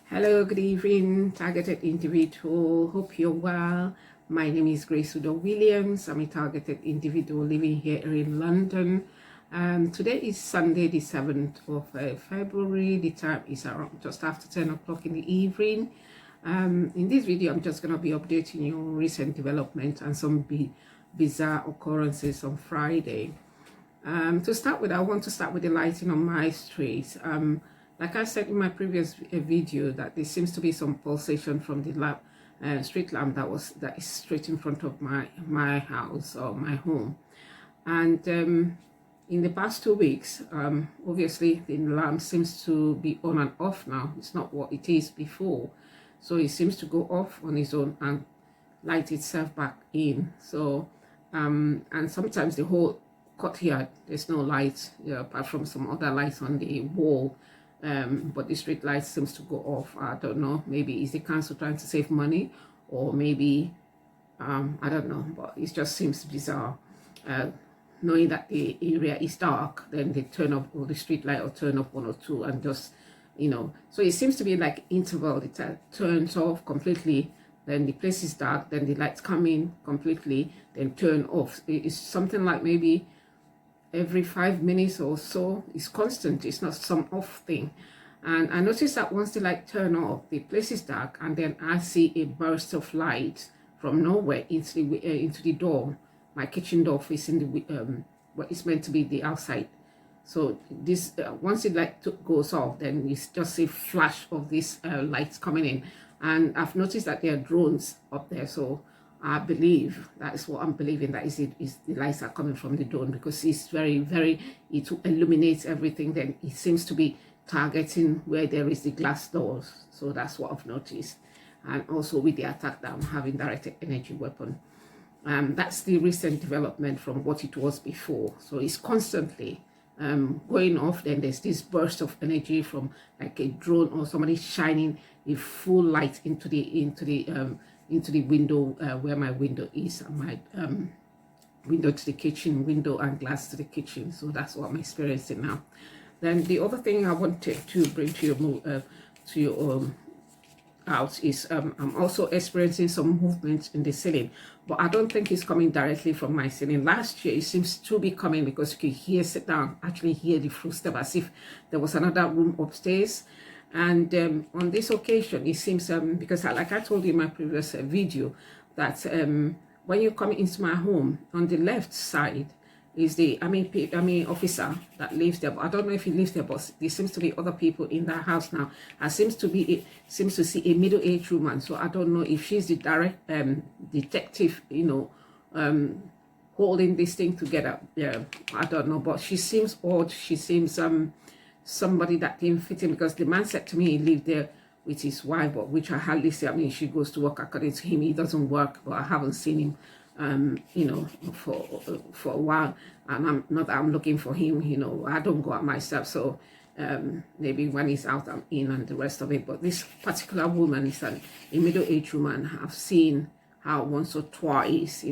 Hello, good evening, targeted individual. Hope you're well. My name is Udoh-Williams. I'm a targeted individual living here in London. Today is Sunday, the 7th of February. The time is around just after 10 o'clock in the evening. In this video, I'm just going to be updating you on recent development and some bizarre occurrences on Friday. To start with, I want to start with the lighting on my street. Like I said in my previous video, that there seems to be some pulsation from the street lamp that is straight in front of my house or my home. And in the past 2 weeks, obviously the lamp seems to be on and off now. It's not what it is before. So it seems to go off on its own and light itself back in. So and sometimes the whole courtyard, there's no light apart from some other lights on the wall. But the street light seems to go off. I don't know, maybe is the council trying to save money, or maybe I don't know, but it just seems bizarre. Knowing that the area is dark, then they turn off all the street light or turn off one or two and just, so it seems to be like interval. It turns off completely, then the place is dark, then the lights come in completely, then turn off. It's something like maybe every 5 minutes or so. It's constant. It's not some off thing. And I noticed that once the light turn off, the place is dark, and then I see a burst of light from nowhere into the door, my kitchen door facing the what is meant to be the outside. So this once the light goes off, then it's just a flash of these lights coming in, and I've noticed that there are drones up there. So I believe that is what I'm believing, that is the lights are coming from the drone, because it's it illuminates everything. Then it seems to be targeting where there is the glass doors. So that's what I've noticed. And also with the attack that I'm having, directed energy weapon. That's the recent development from what it was before. So it's constantly going off. Then there's this burst of energy from like a drone or somebody shining a full light into the window where my window is, and my window to the kitchen, window and glass to the kitchen. So that's what I'm experiencing now. Then the other thing I wanted to bring to your out is I'm also experiencing some movement in the ceiling, but I don't think it's coming directly from my ceiling. Last year it seems to be coming, because you could sit down, actually hear the footstep as if there was another room upstairs. And on this occasion, it seems, because like I told you in my previous video, that when you come into my home, on the left side is the army officer that lives there. But I don't know if he lives there, but there seems to be other people in that house now. I seems to see a middle-aged woman. So I don't know if she's the direct detective, holding this thing together. Yeah, I don't know, but she seems odd. She seems somebody that didn't fit in, because the man said to me he lived there with his wife, but which I hardly see. I mean, she goes to work. According to him, he doesn't work, but I haven't seen him for a while, and I'm looking for him. I don't go out myself, so maybe when he's out I'm in, and the rest of it. But this particular woman is a middle-aged woman. I've seen her once or twice.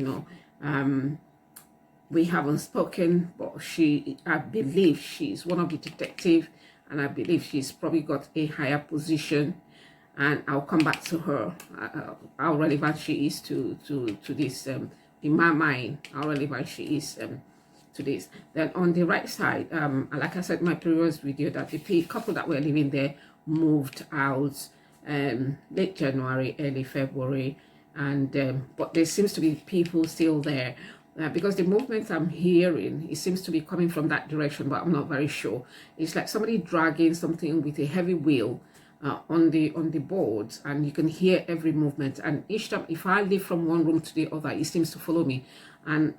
We haven't spoken, but I believe she's one of the detectives, and I believe she's probably got a higher position. And I'll come back to her, how relevant she is to this, in my mind, how relevant she is to this. Then on the right side, like I said in my previous video, that the couple that were living there moved out late January, early February, and but there seems to be people still there. Because the movement I'm hearing, it seems to be coming from that direction, but I'm not very sure. It's like somebody dragging something with a heavy wheel on the boards, and you can hear every movement. And each time, if I leave from one room to the other, it seems to follow me. And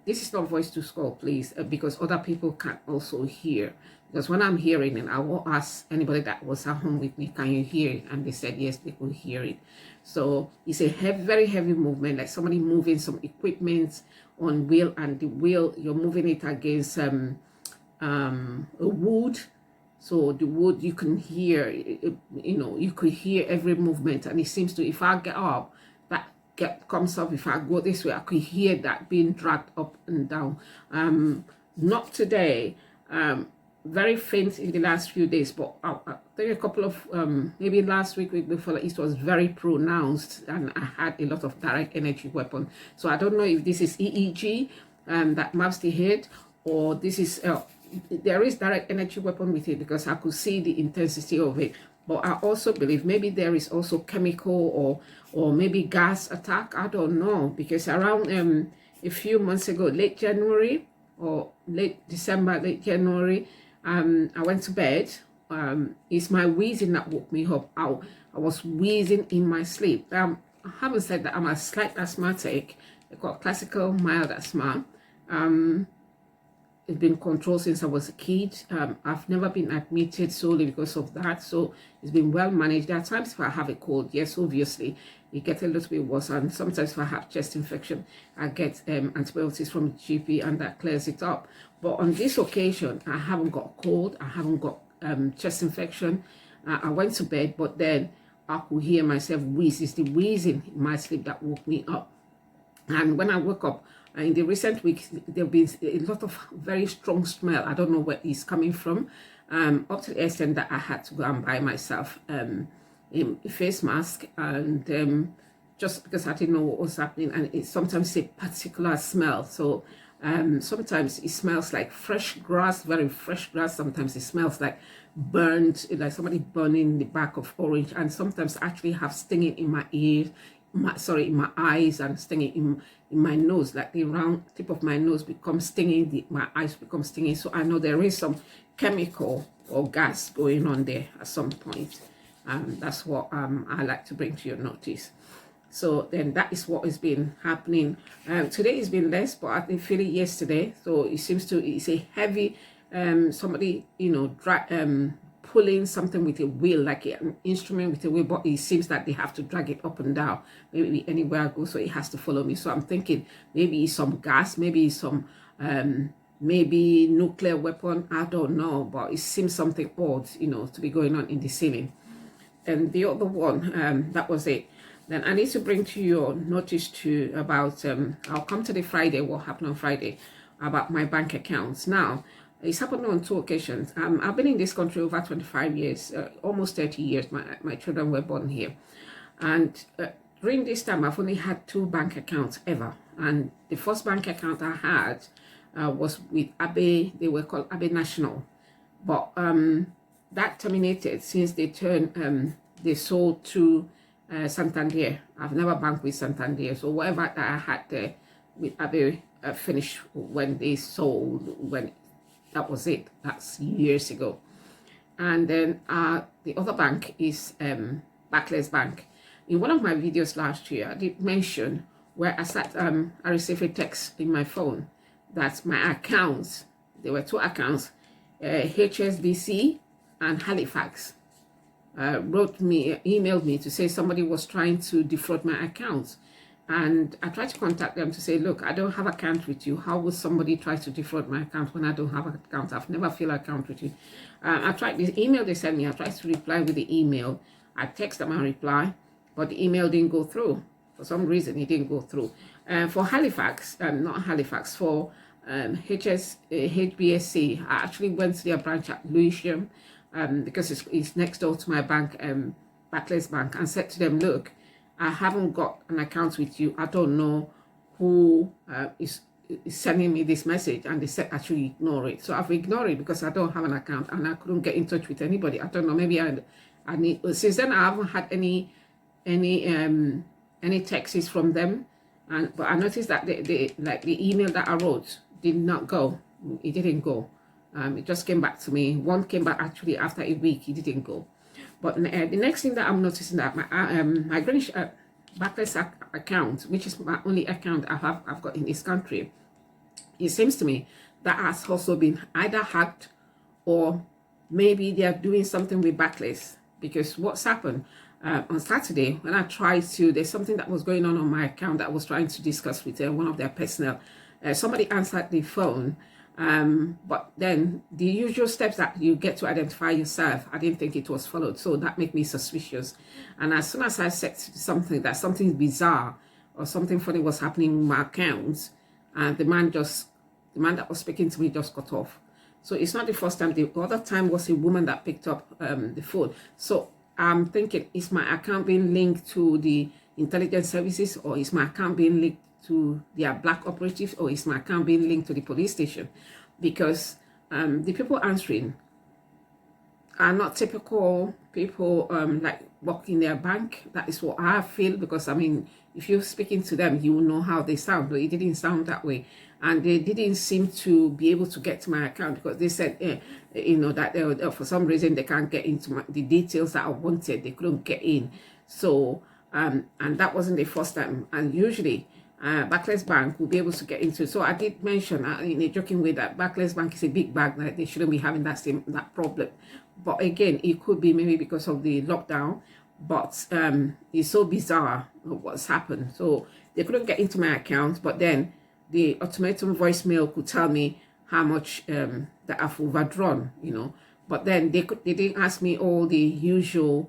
this is not voice to skull, please, because other people can also hear. Because when I'm hearing it, I will ask anybody that was at home with me, can you hear it? And they said yes, they could hear it. So it's a very heavy movement, like somebody moving some equipment on wheel, and the wheel, you're moving it against a wood. So the wood, you can hear, you could hear every movement. And it seems to, if I get up, that comes up. If I go this way, I could hear that being dragged up and down. Not today. very faint in the last few days, but I think a couple of maybe last week before, it was very pronounced, and I had a lot of direct energy weapon. So I don't know if this is EEG that maps the head, or this is there is direct energy weapon with it, because I could see the intensity of it. But I also believe maybe there is also chemical or maybe gas attack. I don't know, because around a few months ago, late January or late December, late January, I went to bed. It's my wheezing that woke me up. I was wheezing in my sleep. I haven't said that I'm a slight asthmatic. I got classical mild asthma. It's been controlled since I was a kid. I've never been admitted solely because of that, so it's been well managed. There are times if I have a cold, yes, obviously it gets a little bit worse, and sometimes if I have chest infection, I get antibiotics from the GP, and that clears it up. But on this occasion, I haven't got a cold, I haven't got chest infection. I went to bed, but then I could hear myself wheeze. It's the wheezing in my sleep that woke me up. And when I woke up, in the recent weeks, there have been a lot of very strong smell. I don't know where it's coming from, up to the extent that I had to go and buy myself a face mask, and just because I didn't know what was happening. And it's sometimes a particular smell. So sometimes it smells like fresh grass, very fresh grass. Sometimes it smells like burnt, like somebody burning the back of orange. And sometimes I actually have stinging in my ears, in my eyes, and stinging in my nose, like the round tip of my nose becomes stinging, my eyes become stinging. So I know there is some chemical or gas going on there at some point. That's what I like to bring to your notice. So then that is what has been happening. Today has been less, but I didn't feel it yesterday. So it seems to, it's a heavy, somebody, you know, pulling something with a wheel, like an instrument with a wheel, but it seems that they have to drag it up and down, maybe anywhere I go, so it has to follow me. So I'm thinking maybe some gas, maybe some maybe nuclear weapon, I don't know, but it seems something odd, you know, to be going on in the ceiling. And the other one, that was it. Then I need to bring to your notice too about I'll come to the Friday, what happened on Friday, about my bank accounts. Now, it's happened on 2 occasions. I've been in this country over 25 years, almost 30 years. My children were born here. And during this time, I've only had 2 bank accounts ever. And the first bank account I had was with Abe. They were called Abe National. But that terminated since they turned, they sold to Santander. I've never banked with Santander. So whatever that I had there with Abe finished when they sold, when that was it. That's years ago. And then the other bank is Barclays Bank. In one of my videos last year, I did mention where I received a text in my phone that my accounts, there were 2 accounts, HSBC and Halifax, emailed me to say somebody was trying to defraud my accounts. And I tried to contact them to say, look, I don't have an account with you. How would somebody try to defraud my account when I don't have an account? I've never filled an account with you. I tried this email they sent me. I tried to reply with the email. I text them and reply, but the email didn't go through. For some reason, it didn't go through. For Halifax, not Halifax, for HBSC, I actually went to their branch at Lewisham because it's next door to my bank, Barclays Bank, and said to them, look, I haven't got an account with you. I don't know who is sending me this message. And they said, actually ignore it. So I've ignored it because I don't have an account and I couldn't get in touch with anybody. I don't know, maybe I need, since then I haven't had any texts from them. But I noticed that like the email that I wrote did not go. It didn't go. It just came back to me. One came back actually after a week. It didn't go. But the next thing that I'm noticing that my Greenwich Barclays account, which is my only account I've got in this country, it seems to me that has also been either hacked or maybe they are doing something with Barclays. Because what's happened on Saturday when I tried to, there's something that was going on my account that I was trying to discuss with one of their personnel. Somebody answered the phone. But then the usual steps that you get to identify yourself, I didn't think it was followed. So that made me suspicious. And as soon as I said something, that something bizarre or something funny was happening with my accounts, the man that was speaking to me just cut off. So it's not the first time. The other time was a woman that picked up the phone. So I'm thinking, is my account being linked to the intelligence services, or is my account being linked to their black operatives, or is my account being linked to the police station? Because the people answering are not typical people like work in their bank. That is what I feel, because I mean, if you're speaking to them, you will know how they sound, but it didn't sound that way. And they didn't seem to be able to get to my account, because they said, that for some reason they can't get into the details that I wanted. They couldn't get in. So, and that wasn't the first time. And usually, Barclays Bank will be able to get into it. So I did mention in a joking way that Barclays Bank is a big bank, that they shouldn't be having that problem. But again, it could be maybe because of the lockdown. But it's so bizarre what's happened. So they couldn't get into my account, but then the automated voicemail could tell me how much that I've overdrawn, But then they didn't ask me all the usual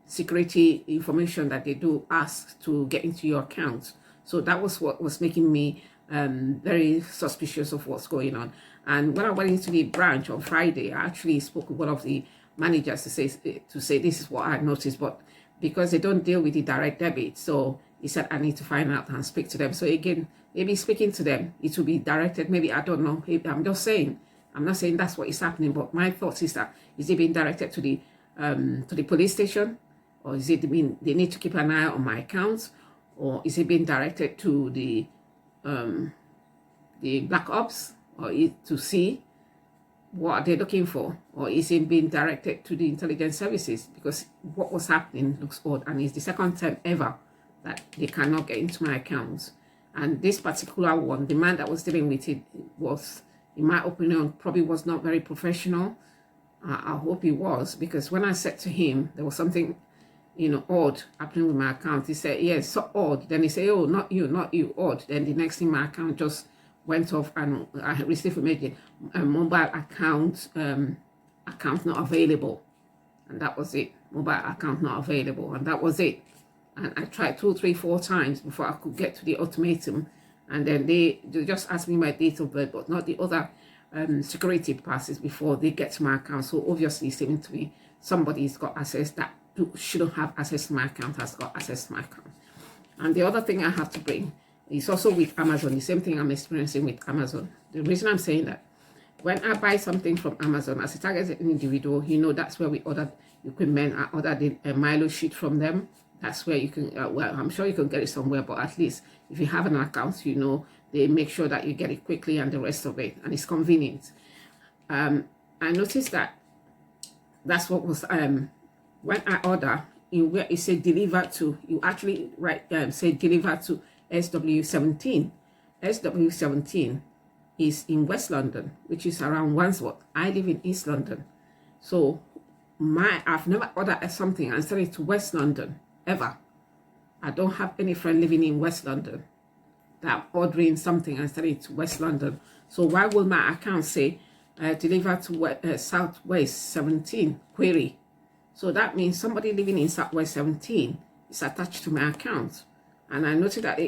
security information that they do ask to get into your account. So that was what was making me very suspicious of what's going on. And when I went into the branch on Friday, I actually spoke with one of the managers to say this is what I noticed, but because they don't deal with the direct debit, so he said I need to find out and speak to them. So again, maybe speaking to them, it will be directed. Maybe, I don't know. I'm just saying. I'm not saying that's what is happening, but my thoughts is that, is it being directed to the police station, or is it mean they need to keep an eye on my accounts, or is it being directed to the black ops, or to see what are they looking for, or is it being directed to the intelligence services? Because what was happening looks odd, and it's the second time ever that they cannot get into my accounts. And this particular one, the man that was dealing with it was, in my opinion, probably was not very professional. I hope he was, because when I said to him there was something odd happening with my account, he said, yes, so odd. Then he said, oh, not you, odd. Then the next thing, my account just went off, and I received a mobile account not available, and that was it. Mobile account not available, and that was it. And I tried 2, 3, 4 times before I could get to the ultimatum, and then they just asked me my date of birth, but not the other security passes before they get to my account. So obviously, it seemed to be somebody's got access that shouldn't have access to my account has got access to my account. And the other thing I have to bring is also with Amazon. The same thing I'm experiencing with Amazon. The reason I'm saying that, when I buy something from Amazon as a targeted individual, that's where we order equipment. I order the Milo sheet from them. That's where you can, well, I'm sure you can get it somewhere, but at least if you have an account, they make sure that you get it quickly and the rest of it, and it's convenient. I noticed that that's what was, when I order, where it said deliver to, you actually say deliver to SW17. SW17 is in West London, which is around Wandsworth. I live in East London. So I've never ordered something and sent it to West London, ever. I don't have any friend living in West London that I'm ordering something and sending it to West London. So why will my account say deliver to Southwest 17 query? So that means somebody living in Southwest 17 is attached to my account. And I noticed that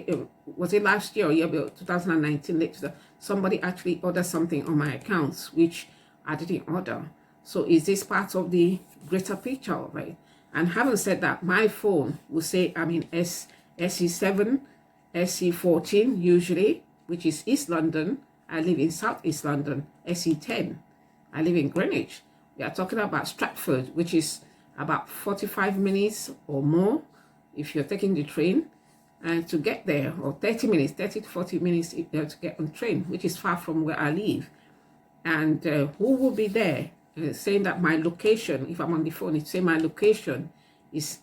was it last year or year 2019, somebody actually ordered something on my accounts, which I didn't order. So is this part of the greater picture, right? And having said that, my phone will say I'm in SE7, SE14 usually, which is East London. I live in South East London. SE10, I live in Greenwich. We are talking about Stratford, which is about 45 minutes or more if you're taking the train, and to get there, or 30 to 40 minutes to get on train, which is far from where I live. And who will be there saying that my location, if I'm on the phone, it say my location is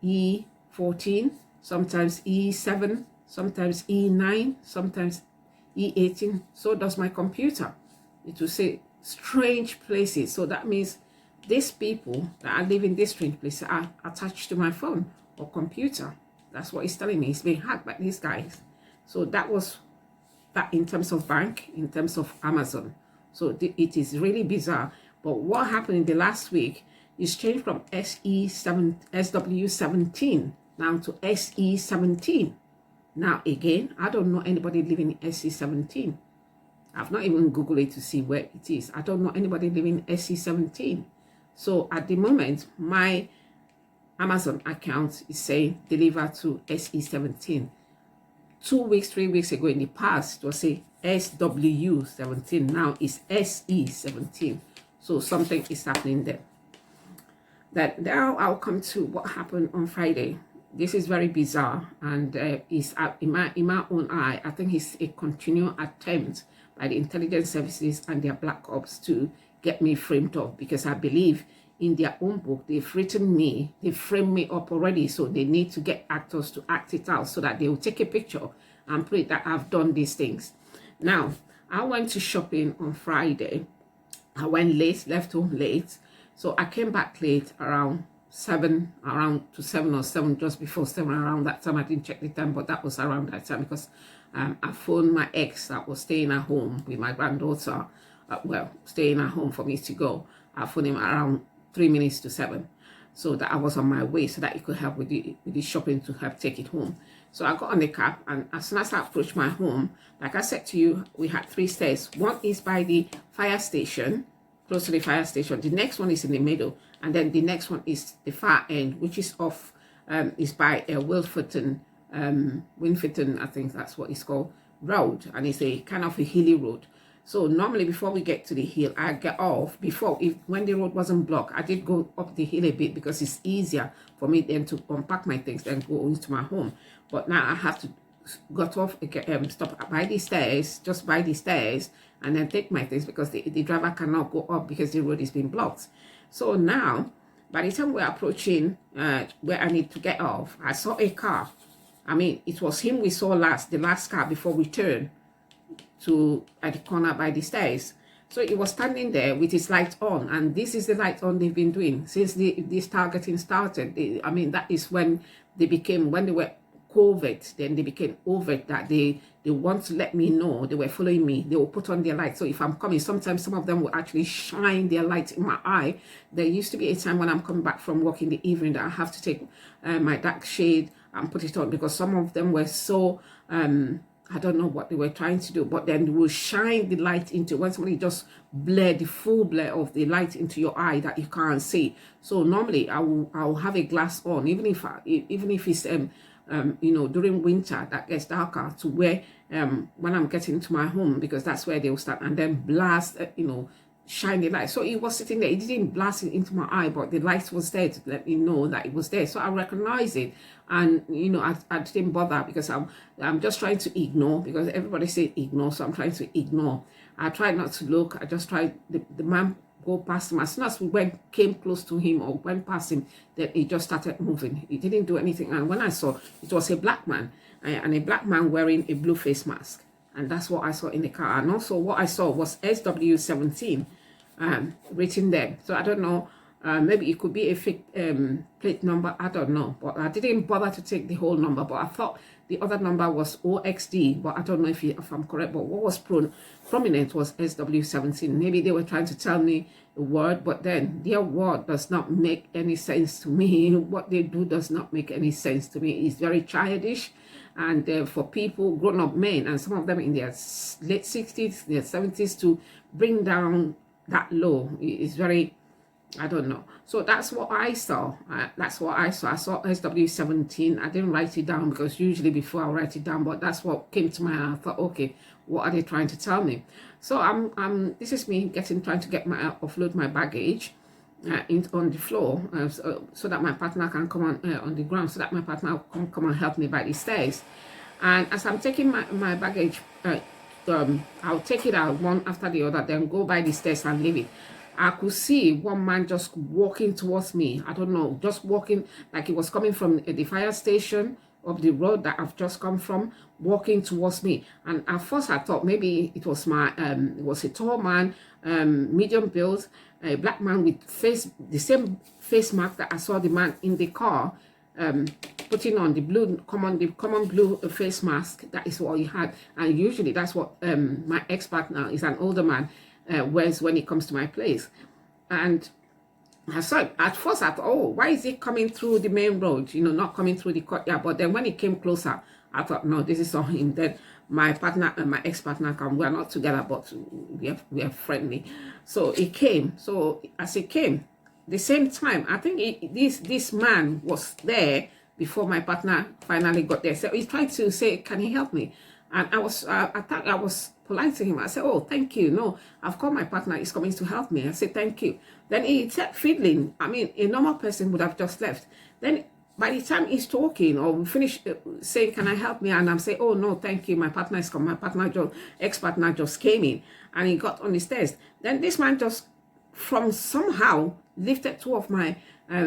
E14, sometimes E7, sometimes E9, sometimes E18. So does my computer. It will say strange places. So that means these people that are living these strange places are attached to my phone or computer. That's what it's telling me. It's being hacked by these guys. So that was that in terms of bank, in terms of Amazon. So it is really bizarre. But what happened in the last week is changed from SW17 now to SE17. Now again, I don't know anybody living in SE17. I've not even Googled it to see where it is. I don't know anybody living SE17. So at the moment, my Amazon account is saying deliver to SE17. 2 weeks, 3 weeks ago in the past, it was say SW17. Now it's SE17. So something is happening there. That now I'll come to what happened on Friday. This is very bizarre, and is in my own eye, I think it's a continual attempt by the intelligence services and their black ops to get me framed up, because I believe in their own book they've written me, they framed me up already, so they need to get actors to act it out so that they will take a picture and put it that I've done these things. Now, I went to shopping on Friday. I went late, left home late. So I came back late around 7, around to 7 or 7, just before 7, around that time. I didn't check the time, but that was around that time, because I phoned my ex that was staying at home with my granddaughter, well, staying at home for me to go. I phoned him around 3 minutes to 7, so that I was on my way, so that he could help with the shopping to help take it home. So I got on the cab, and as soon as I approached my home, like I said to you, we had 3 stairs. One is by the fire station, close to the fire station. The next one is in the middle, and then the next one is the far end, which is off, is by Winfitton, I think that's what it's called, road, and it's a kind of a hilly road. So normally before we get to the hill, I get off when the road wasn't blocked. I did go up the hill a bit because it's easier for me then to unpack my things and go into my home. But now I have to got off, stop by the stairs, just by the stairs, and then take my things, because the driver cannot go up because the road is being blocked. So now, by the time we're approaching where I need to get off, I saw a car. I mean, it was him we saw last, the last car before we turned to at the corner by the stairs. So he was standing there with his light on, and this is the light on they've been doing since this targeting started. I mean, that is when they became, when they were covert, then they became overt, that they want to let me know they were following me. They will put on their light. So if I'm coming, sometimes some of them will actually shine their light in my eye. There used to be a time when I'm coming back from work in the evening that I have to take my dark shade and put it on, because some of them were so I don't know what they were trying to do, but then they will shine the light into, when somebody just blare the full blare of the light into your eye that you can't see. So normally I will have a glass on, even if it's you know, during winter that gets darker, to where when I'm getting to my home, because that's where they will start, and then blast you know, shine the light. So he was sitting there, he didn't blast it into my eye, but the light was there to let me know that it was there. So I recognized it, and you know, I didn't bother, because I'm just trying to ignore, because everybody said ignore, so I'm trying to ignore. I tried not to look. I just tried. The man go past him. As soon as we came close to him or went past him, then he just started moving. He didn't do anything. And when I saw, it was a black man, and a black man wearing a blue face mask, and that's what I saw in the car. And also what I saw was SW17 written there. So I don't know, maybe it could be a fake plate number, I don't know, but I didn't bother to take the whole number. But I thought the other number was OXD, but I don't know if I'm correct. But what was prominent was SW17. Maybe they were trying to tell me a word, but then their word does not make any sense to me. What they do does not make any sense to me. It's very childish. And for people, grown-up men, and some of them in their late 60s, their 70s, to bring down that low is very, I don't know. So that's what I saw. That's what I saw. I saw SW17. I didn't write it down, because usually before I write it down, but that's what came to my mind. I thought, okay, what are they trying to tell me? So this is me trying to get offload my baggage on the floor, so that my partner can come on the ground, so that my partner can come and help me by the stairs. And as I'm taking my baggage, I'll take it out one after the other, then go by the stairs and leave it. I could see one man just walking towards me. I don't know, just walking like he was coming from the fire station of the road that I've just come from, walking towards me. And at first I thought maybe it was it was a tall man, medium build, a black man with the same face mask that I saw the man in the car putting on, the common blue face mask. That is what he had, and usually that's what my ex-partner, is an older man, wears when he comes to my place. And I saw it. At first I thought, oh, why is he coming through the main road, you know, not coming through the courtyard? But then when he came closer, I thought, no, this is not him. Then my partner and my ex-partner come. We are not together, but we are friendly. So he came. So as he came, the same time, I think this man was there before my partner finally got there. So he tried to say, can he help me? And I thought I was polite to him. I said, oh, thank you. No, I've called my partner. He's coming to help me. I said, thank you. Then he kept fiddling. I mean, a normal person would have just left. Then by the time he's talking or we finish saying, can I help me? And I'm saying, oh, no, thank you. My partner is coming. My partner, ex-partner just came in and he got on the stairs. Then this man just from somehow lifted two of my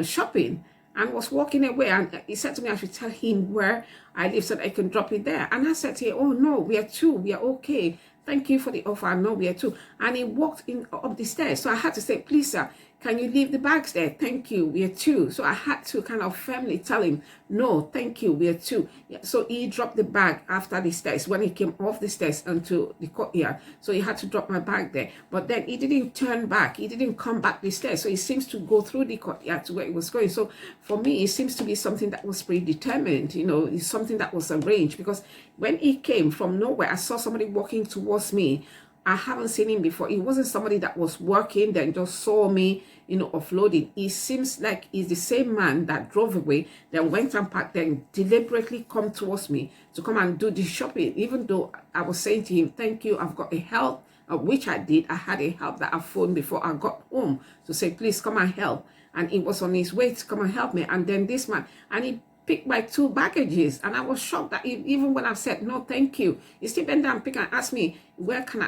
shopping and was walking away, and he said to me I should tell him where I live so that I can drop it there. And I said to him, oh no, we are two, we are okay, thank you for the offer, no, we are two. And he walked in up the stairs, so I had to say, please sir, can you leave the bags there? Thank you, we are two. So I had to kind of firmly tell him, no, thank you, we are two. Yeah, so he dropped the bag after the stairs when he came off the stairs onto the courtyard. So he had to drop my bag there. But then he didn't turn back. He didn't come back the stairs. So he seems to go through the courtyard to where he was going. So for me, it seems to be something that was predetermined. You know, it's something that was arranged, because when he came from nowhere, I saw somebody walking towards me. I haven't seen him before. He wasn't somebody that was working, then just saw me, you know, offloading. He seems like he's the same man that drove away, then went and parked, then deliberately come towards me to come and do the shopping. Even though I was saying to him, thank you, I've got a help, which I did. I had a help that I phoned before I got home to say, please come and help. And he was on his way to come and help me. And then this man, and he picked my two baggages, and I was shocked that even when I said no thank you, he still bent down, pick and asked me where do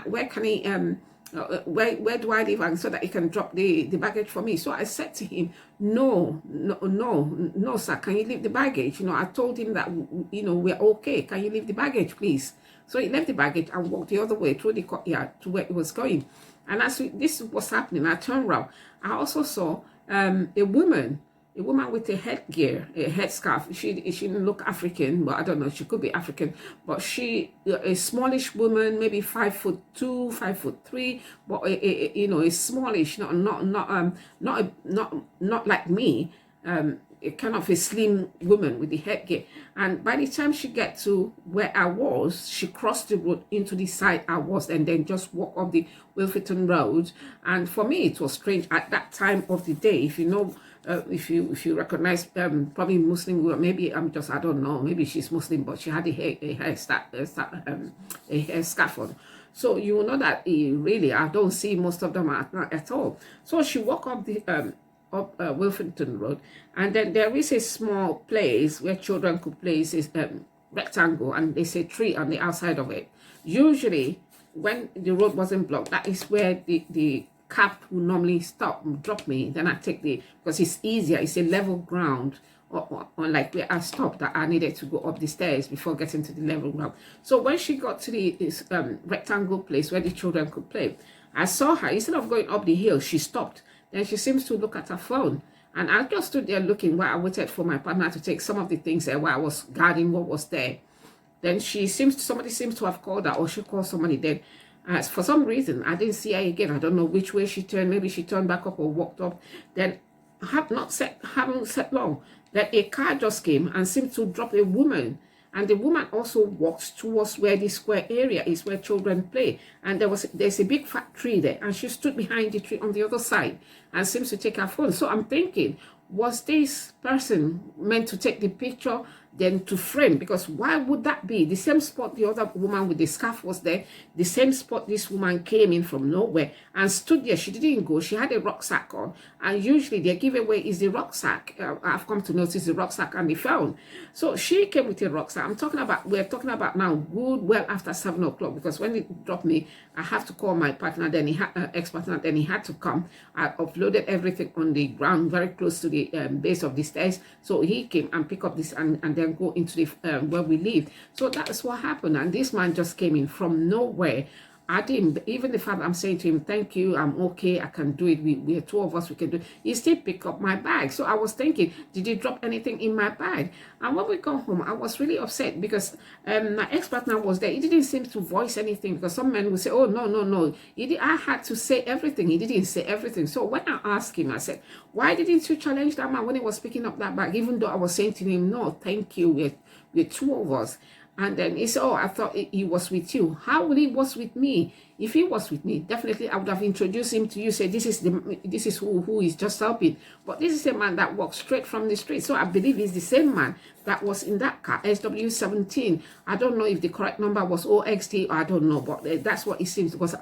I live, and so that he can drop the baggage for me. So I said to him, no sir, can you leave the baggage? You know, I told him that, you know, we're okay, can you leave the baggage please? So he left the baggage and walked the other way through the courtyard to where he was going. And as this was happening, I turned around. I also saw a woman with a headgear, a headscarf. She didn't look African, but I don't know, she could be African, but she, a smallish woman, maybe 5'2", 5'3", but you know, a smallish, not like me, a kind of a slim woman with the headgear. And by the time she get to where I was, she crossed the road into the side I was, and then just walk up the Wilferton Road. And for me, it was strange at that time of the day. If you know, if you recognize probably Muslim woman, maybe I don't know, maybe she's Muslim, but she had a hair scarf on. So you will know that really I don't see most of them at all. So she walked up the Wilferton Road, and then there is a small place where children could play. It's rectangle, and there's a tree on the outside of it. Usually when the road wasn't blocked, that is where the cab will normally stop and drop me. Then I take because it's easier, it's a level ground, on like where I stopped, that I needed to go up the stairs before getting to the level ground. So when she got to this rectangle place where the children could play, I saw her, instead of going up the hill, she stopped. Then she seems to look at her phone. And I just stood there looking while I waited for my partner to take some of the things there while I was guarding what was there. Then somebody seems to have called her, or she called somebody. Then for some reason, I didn't see her again. I don't know which way she turned. Maybe she turned back up or walked up. Then haven't sat long. Then a car just came and seemed to drop a woman. And the woman also walked towards where the square area is where children play. And there's a big fat tree there. And she stood behind the tree on the other side and seems to take her phone. So I'm thinking, was this person meant to take the picture then to frame? Because why would that be? The same spot the other woman with the scarf was there, the same spot this woman came in from nowhere and stood there. She didn't go. She had a rucksack on, and usually their giveaway is the rucksack. I've come to notice the rucksack and the phone. So she came with a rucksack. We're talking about now well after 7 o'clock, because when it dropped me, I have to call my partner, then he had ex-partner, then he had to come. I uploaded everything on the ground very close to the base of the stairs. So he came and picked up this and then go into the where we live. So that's what happened. And this man just came in from nowhere. I didn't, even the fact I'm saying to him, thank you, I'm okay, I can do it, we are two of us, we can do it. He still picked up my bag. So I was thinking, did he drop anything in my bag? And when we got home, I was really upset because my ex-partner was there. He didn't seem to voice anything, because some men would say, oh, no. I had to say everything. He didn't say everything. So when I asked him, I said, why didn't you challenge that man when he was picking up that bag? Even though I was saying to him, no, thank you, we're two of us. And then he said, oh, I thought he was with you. How will he was with me? If he was with me, definitely I would have introduced him to you, say, this is who is just helping. But this is a man that walked straight from the street. So I believe he's the same man that was in that car, SW17. I don't know if the correct number was OXT, or I don't know, but that's what it seems, because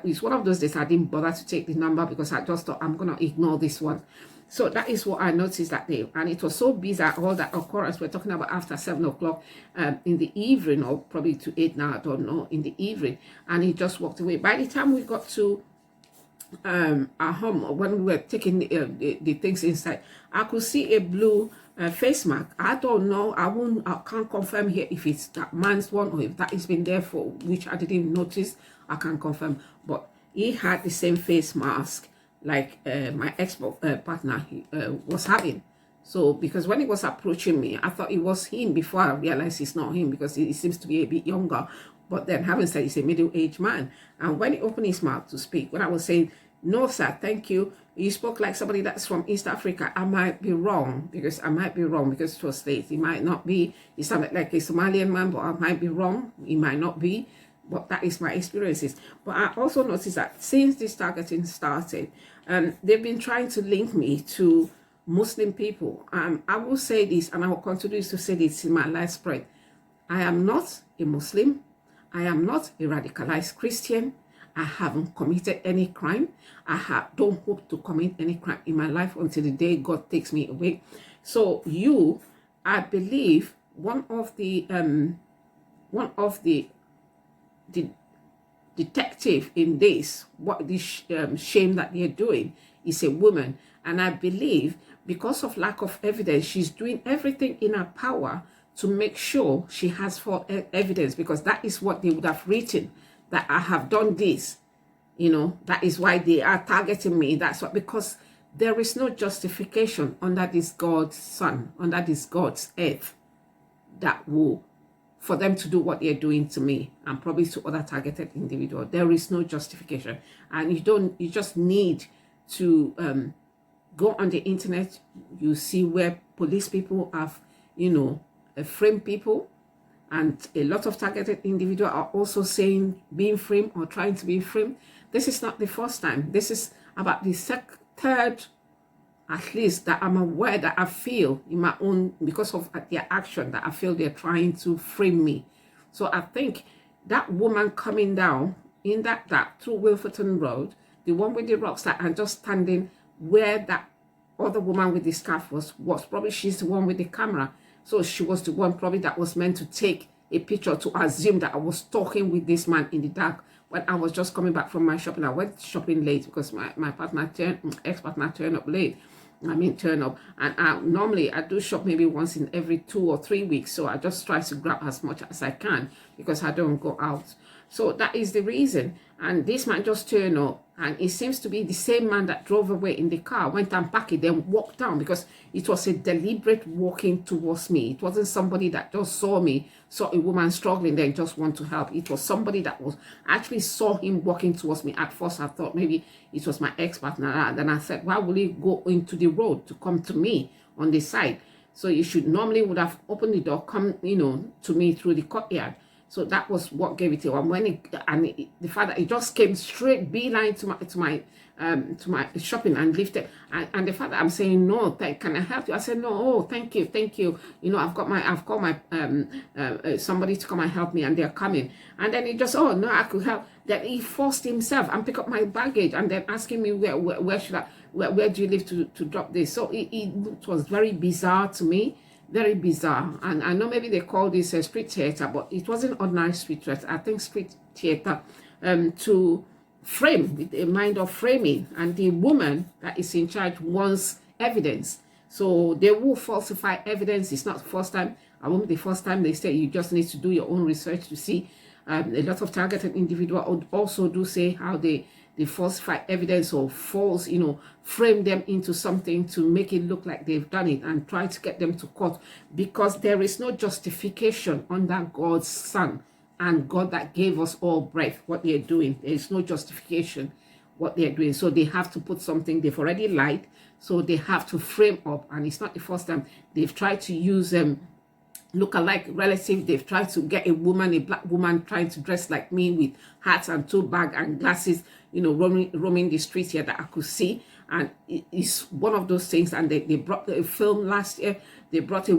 it's one of those days I didn't bother to take the number because I just thought I'm going to ignore this one. So that is what I noticed that day. And it was so bizarre, all that occurrence. We're talking about after 7 o'clock in the evening, or probably to 8 now, I don't know, in the evening. And he just walked away. By the time we got to our home, when we were taking the things inside, I could see a blue face mask. I don't know. I can't confirm here if it's that man's one or if that has been there for, which I didn't notice. I can't confirm. But he had the same face mask like my ex-partner was having. So because when he was approaching me, I thought it was him before I realized it's not him, because he seems to be a bit younger. But then having said, he's a middle-aged man. And when he opened his mouth to speak, when I was saying, no, sir, thank you, he spoke like somebody that's from East Africa. I might be wrong, because it was late. He might not be. He sounded like a Somalian man, but I might be wrong. He might not be. But that is my experiences. But I also noticed that since this targeting started, they've been trying to link me to Muslim people. I will say this, and I will continue to say this in my life spread. I am not a Muslim. I am not a radicalized Christian. I haven't committed any crime. Don't hope to commit any crime in my life until the day God takes me away. So I believe one of the detective in this, what this shame that they're doing, is a woman. And I believe because of lack of evidence, she's doing everything in her power to make sure she has full evidence, because that is what they would have written, that I have done this. That is why they are targeting me. That's what, because there is no justification under this God's sun, under this God's earth, that will, for them to do what they're doing to me and probably to other targeted individuals. There is no justification. And you just need to go on the internet. You see where police people have, framed people. And a lot of targeted individuals are also saying being framed or trying to be framed. This is not the first time. This is about the third, at least, that I'm aware, that I feel in my own, because of their action, that I feel they're trying to frame me. So I think that woman coming down in that through Wilferton Road, the one with the rocks, that and just standing where that other woman with the scarf was probably she's the one with the camera. So she was the one probably that was meant to take a picture, to assume that I was talking with this man in the dark when I was just coming back from my shopping. I went shopping late because my ex-partner turned up late. Turn up. And normally I do shop maybe once in every 2 or 3 weeks. So I just try to grab as much as I can because I don't go out. So that is the reason. And this man just turned up, and it seems to be the same man that drove away in the car, went and packed it, then walked down, because it was a deliberate walking towards me. It wasn't somebody that just saw me, saw a woman struggling, then just want to help. It was somebody that was actually saw him walking towards me. At first I thought maybe it was my ex-partner. Then I said, why will he go into the road to come to me on the side? So you should normally would have opened the door, come, to me through the courtyard. So that was what gave it to him. The fact that he just came straight beeline to my shopping and lifted, and the fact that I'm saying no, can I help you? I said no, oh, thank you. I've called my somebody to come and help me, and they're coming. And then he just, oh no, I could help. Then he forced himself and pick up my baggage, and then asking me where should I, where do you live to drop this? So it was very bizarre to me. Very bizarre. And I know maybe they call this a street theater, but it wasn't ordinary street theater. I think street theater to frame, with a mind of framing. And the woman that is in charge wants evidence. So they will falsify evidence. It's not the first time. I won't be the first time. They say you just need to do your own research to see. A lot of targeted individuals also do say how they falsify evidence or false, frame them into something to make it look like they've done it and try to get them to court, because there is no justification under God's Son and God that gave us all breath. What they're doing, there is no justification what they're doing. So they have to put something, they've already lied, so they have to frame up. And it's not the first time they've tried to use look-alike relative. They've tried to get a woman, a black woman, trying to dress like me with hats and tote bag and glasses, you know, roaming the streets here that I could see. And it's one of those things. And they brought a film last year. They brought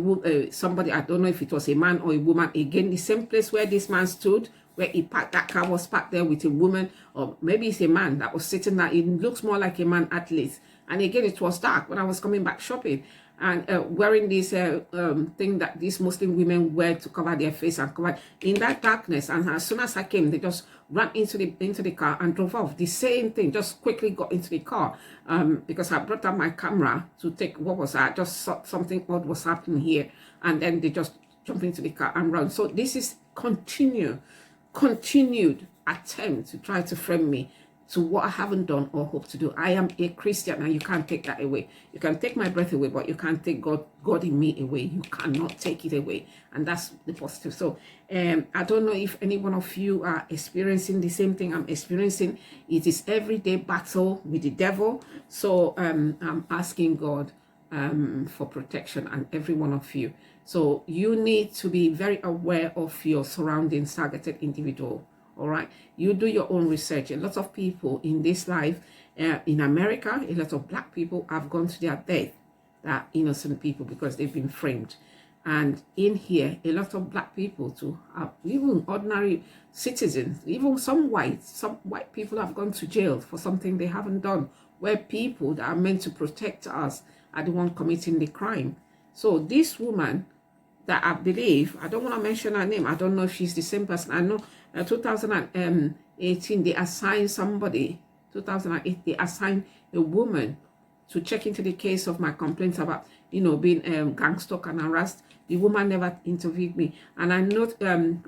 somebody, I don't know if it was a man or a woman, again, the same place where this man stood, where he parked, that car was parked there with a woman, or maybe it's a man that was sitting there. It looks more like a man at least. And again, it was dark when I was coming back shopping, and wearing this thing that these Muslim women wear to cover their face and cover in that darkness. And as soon as I came, they just ran into the car and drove off. The same thing, just quickly got into the car because I brought up my camera to take what was I just saw something odd was happening here, and then they just jumped into the car and ran. So this is continued attempt to try to frame me to what I haven't done or hope to do. I am a Christian, and you can't take that away. You can take my breath away, but you can't take God in me away. You cannot take it away. And that's the positive. So I don't know if any one of you are experiencing the same thing I'm experiencing. It is everyday battle with the devil. So I'm asking God for protection, and every one of you. So you need to be very aware of your surroundings, targeted individual. All right, you do your own research. A lot of people in this life, in America, a lot of black people have gone to their death, that innocent people, because they've been framed. And in here, a lot of black people too, even ordinary citizens, even some white people have gone to jail for something they haven't done, where people that are meant to protect us are the one committing the crime. So this woman that I believe, I don't want to mention her name, I don't know if she's the same person. I know 2018 they assigned somebody, 2008 they assigned a woman to check into the case of my complaints about, you know, being gangstalked and harassed. The woman never interviewed me. And I know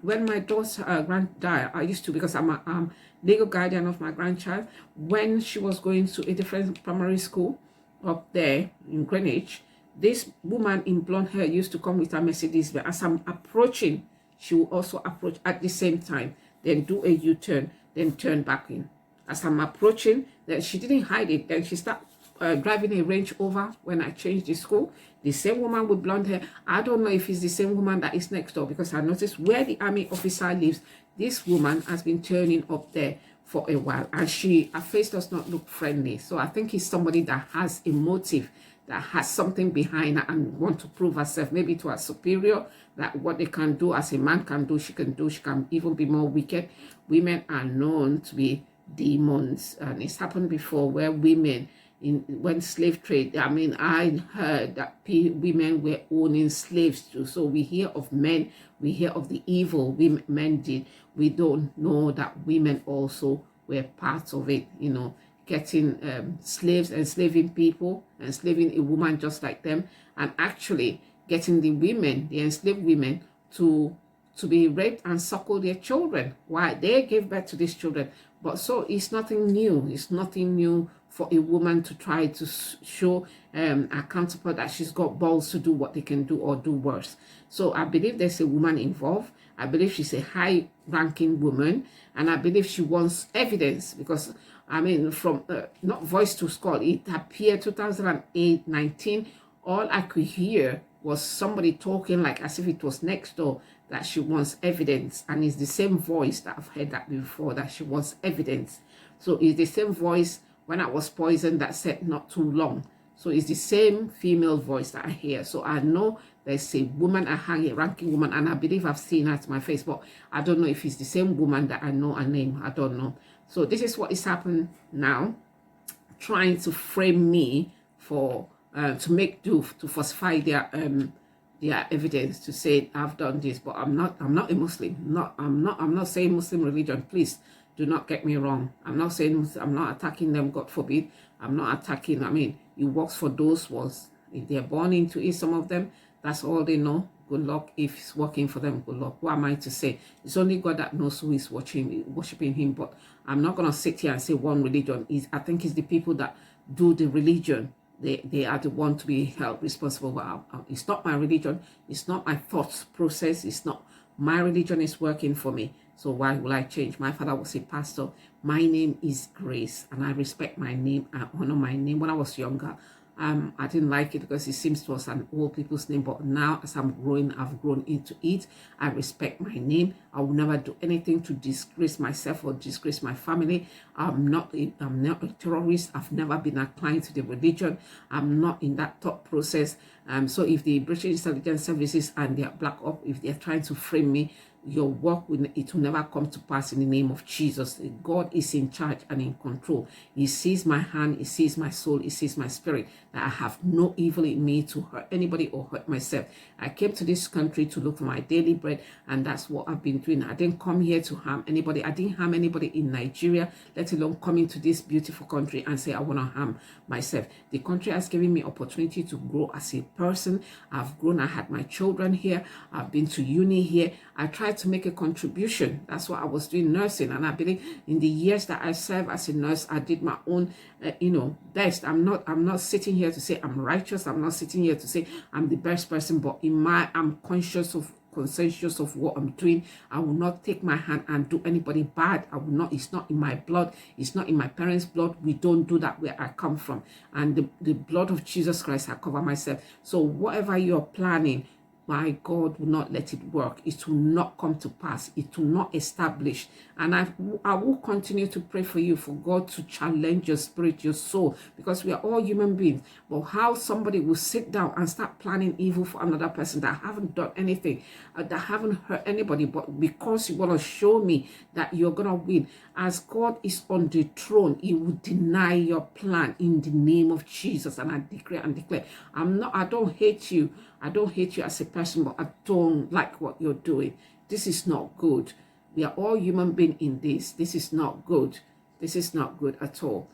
when my daughter's grand died, I used to, because I'm a legal guardian of my grandchild, when she was going to a different primary school up there in Greenwich, this woman in blonde hair used to come with her Mercedes, but as I'm approaching, she will also approach at the same time, then do a U-turn, then turn back in. As I'm approaching, then she didn't hide it. Then she started driving a Range Rover when I changed the school. The same woman with blonde hair. I don't know if it's the same woman that is next door, because I noticed where the army officer lives, this woman has been turning up there for a while, and her face does not look friendly. So I think it's somebody that has a motive, that has something behind her and want to prove herself, maybe to her superior, that what they can do as a man can do, she can do. She can even be more wicked. Women are known to be demons, and it's happened before where women, when slave trade, I mean, I heard that women were owning slaves too. So we hear of men, we hear of the evil men did. We don't know that women also were part of it, you know, getting slaves, enslaving people, enslaving a woman just like them, and actually getting the women, the enslaved women, to be raped and suckle their children. Why? They gave birth to these children. But so it's nothing new. It's nothing new for a woman to try to show a counterpart that she's got balls to do what they can do or do worse. So I believe there's a woman involved. I believe she's a high-ranking woman, and I believe she wants evidence, because I mean, from not voice to skull, it appeared 2008-19. All I could hear was somebody talking like as if it was next door, that she wants evidence. And it's the same voice that I've heard that before, that she wants evidence. So it's the same voice when I was poisoned that said not too long. So it's the same female voice that I hear. So I know there's a woman, a high-ranking woman, and I believe I've seen her to my face, but I don't know if it's the same woman that I know her name. I don't know. So this is what is happening now, trying to frame me for to make do, to falsify their evidence, to say I've done this. But I'm not a Muslim. I'm not saying Muslim religion. Please do not get me wrong. I'm not saying I'm not attacking them. God forbid. I'm not attacking. I mean, it works for those ones. If they're born into it, some of them, that's all they know. Good luck. If it's working for them, good luck. What am I to say? It's only God that knows who is worshiping him. But I'm not going to sit here and say one religion. I think it's the people that do the religion. They are the one to be held responsible. But it's not my religion. It's not my thought process. It's not my religion is working for me. So why will I change? My father was a pastor. My name is Grace, and I respect my name. I honor my name. When I was younger, I didn't like it because it seems it was an old people's name, but now as I'm growing, I've grown into it. I respect my name. I will never do anything to disgrace myself or disgrace my family. I'm not a terrorist. I've never been inclined to the religion. I'm not in that thought process. So if the British intelligence services and their black op, if they're trying to frame me, your work it will never come to pass in the name of Jesus. God is in charge and in control. He sees my hand, he sees my soul, he sees my spirit, that I have no evil in me to hurt anybody or hurt myself. I came to this country to look for my daily bread, and that's what I've been doing. I didn't come here to harm anybody. I didn't harm anybody in Nigeria, let alone coming to this beautiful country and say I want to harm myself. The country has given me opportunity to grow as a person. I've grown. I had my children here. I've been to uni here. I tried to make a contribution. That's what I was doing, nursing, and I believe in the years that I served as a nurse, I did my own best. I'm not sitting here to say I'm righteous. I'm not sitting here to say I'm the best person, but I'm conscious of what I'm doing. I will not take my hand and do anybody bad. I will not. It's not in my blood. It's not in my parents' blood. We don't do that where I come from. And the blood of Jesus Christ, I cover myself. So whatever you're planning, my God will not let it work. It will not come to pass. It will not establish. And I will continue to pray for you, for God to challenge your spirit, your soul, because we are all human beings. But how somebody will sit down and start planning evil for another person that haven't done anything, that haven't hurt anybody, but because you want to show me that you're going to win. As God is on the throne, he will deny your plan in the name of Jesus. And I declare and declare, I don't hate you. I don't hate you as a person, but I don't like what you're doing. This is not good. We are all human beings in this. This is not good. This is not good at all.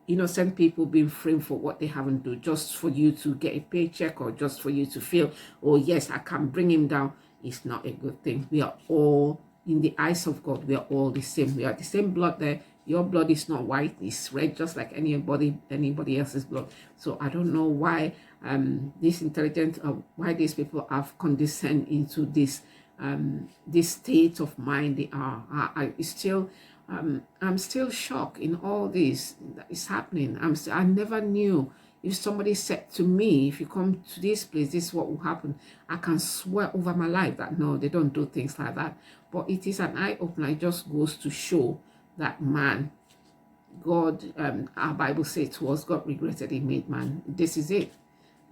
Innocent people being framed for what they haven't done, just for you to get a paycheck or just for you to feel, oh yes, I can bring him down. It's not a good thing. We are all, in the eyes of God, we are all the same. We are the same blood there. Your blood is not white, it's red, just like anybody else's blood. So I don't know why this intelligent, why these people have condescended into this state of mind they are. I'm still shocked in all this that is happening. I never knew. If somebody said to me, if you come to this place, this is what will happen, I can swear over my life that no, they don't do things like that. But it is an eye-opener. It just goes to show that man, God, our Bible says to us, God regretted he made man. This is it.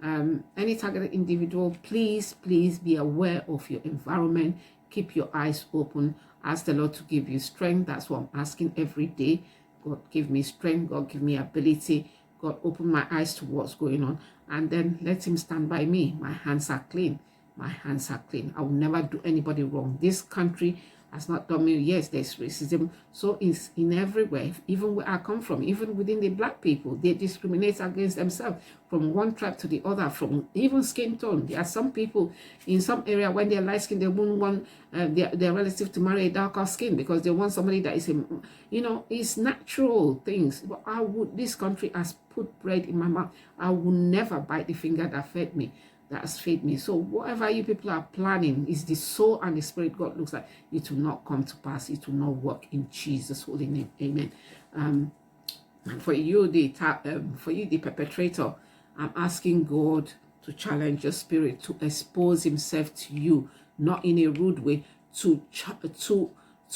Any targeted individual, please be aware of your environment. Keep your eyes open. Ask the Lord to give you strength. That's what I'm asking every day. God, give me strength. God, give me ability. God, open my eyes to what's going on. And then let him stand by me. My hands are clean. My hands are clean. I will never do anybody wrong. This country has not done me. Yes, there's racism. So it's in everywhere. Even where I come from, even within the black people, they discriminate against themselves from one tribe to the other, from even skin tone. There are some people in some area, when they're light skin, they won't want their relative to marry a darker skin because they want somebody that is, it's natural things. But this country has put bread in my mouth. I will never bite the finger that fed me. That has fed me. So whatever you people are planning is the soul and the spirit God looks like. It will not come to pass. It will not work in Jesus' holy name. Amen. And for you, the perpetrator, I'm asking God to challenge your spirit, to expose himself to you, not in a rude way, to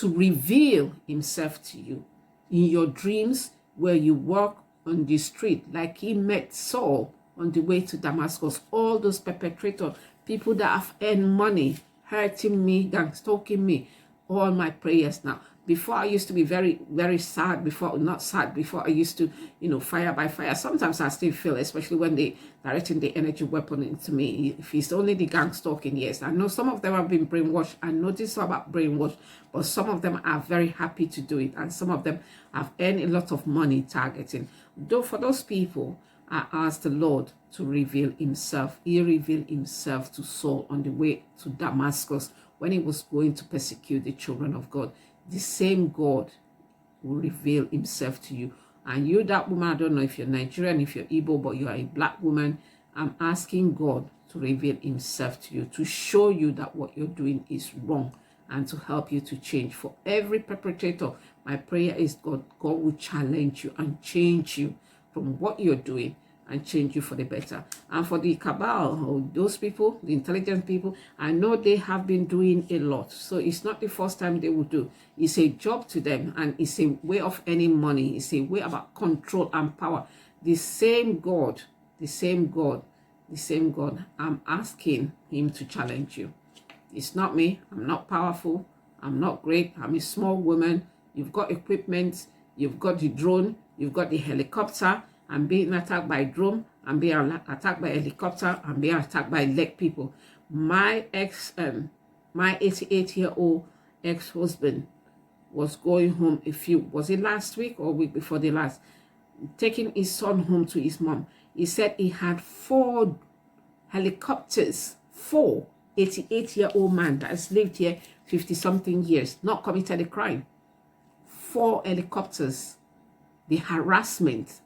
reveal himself to you in your dreams where you walk on the street, like he met Saul on the way to Damascus. All those perpetrators, people that have earned money, hurting me, stalking me, all my prayers now. Before I used to be very, very sad. Before I used to, fire by fire. Sometimes I still feel, especially when they directing the energy weapon into me. If it's only the gang stalking, yes. I know some of them have been brainwashed. I know this about brainwash, but some of them are very happy to do it. And some of them have earned a lot of money targeting. Though for those people, I asked the Lord to reveal himself. He revealed himself to Saul on the way to Damascus when he was going to persecute the children of God. The same God will reveal himself to you. And you, that woman, I don't know if you're Nigerian, if you're Igbo, but you are a black woman, I'm asking God to reveal himself to you, to show you that what you're doing is wrong and to help you to change. For every perpetrator, my prayer is God will challenge you and change you from what you're doing and change you for the better. And for the cabal, or those people, the intelligent people, I know they have been doing a lot. So it's not the first time they will do. It's a job to them, and it's a way of earning money. It's a way about control and power. The same God, the same God, the same God, I'm asking him to challenge you. It's not me. I'm not powerful. I'm not great. I'm a small woman. You've got equipment. You've got the drone. You've got the helicopter. I'm being attacked by drone. I'm being attacked by helicopter. I'm being attacked by leg people. My 88-year-old ex-husband was going home was it last week or week before the last, taking his son home to his mom. He said he had 4 helicopters, 4 88-year-old man that has lived here 50-something years, not committed a crime. 4 helicopters. The harassment.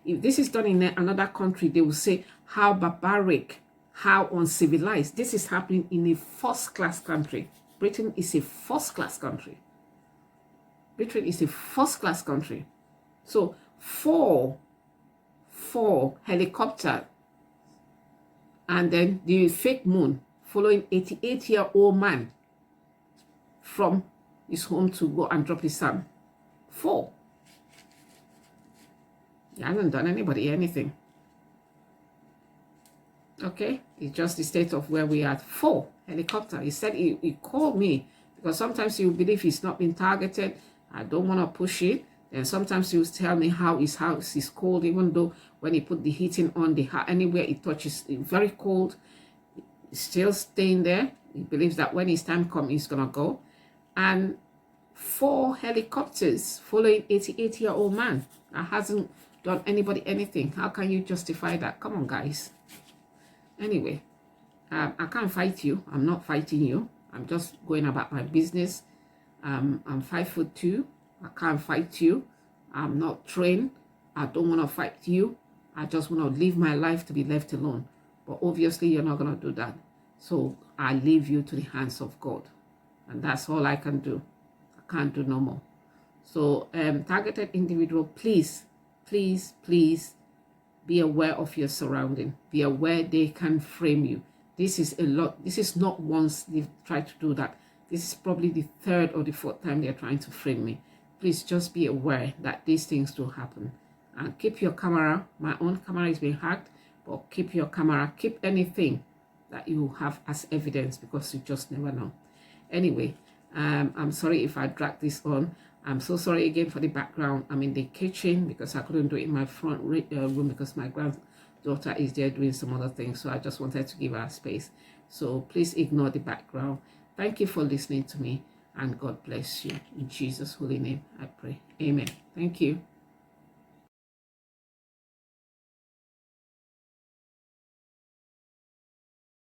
If this is done in another country, they will say how barbaric, how uncivilized. This is happening in a first-class country. Britain is a first-class country. Britain is a first-class country. So 4 helicopter, and then the fake moon following 88-year-old man from his home to go and drop his son. 4. He hasn't done anybody anything. Okay, it's just the state of where we are. 4 helicopter. He said he called me because sometimes you believe he's not been targeted. I don't want to push it. And sometimes he will tell me how his house is cold, even though when he put the heating on, anywhere it touches, it's very cold. It's still staying there. He believes that when his time comes, he's gonna go. And 4 helicopters following 88-year-old man that hasn't done anybody anything. How can you justify that? Come on, guys. Anyway, I can't fight you. I'm not fighting you. I'm just going about my business. I'm 5'2". I can't fight you. I'm not trained. I don't want to fight you. I just want to live my life to be left alone. But obviously, you're not going to do that. So I leave you to the hands of God. And that's all I can do. I can't do no more. So targeted individual, please, please, please be aware of your surrounding. Be aware they can frame you. This is a lot. This is not once they've tried to do that. This is probably the 3rd or the 4th time they're trying to frame me. Please just be aware that these things do happen. And keep your camera. My own camera is being hacked. But keep your camera. Keep anything that you have as evidence, because you just never know. Anyway, I'm sorry if I dragged this on. I'm so sorry again for the background. I'm in the kitchen because I couldn't do it in my front room because my granddaughter is there doing some other things. So I just wanted to give her space. So please ignore the background. Thank you for listening to me, and God bless you. In Jesus' holy name, I pray. Amen. Thank you.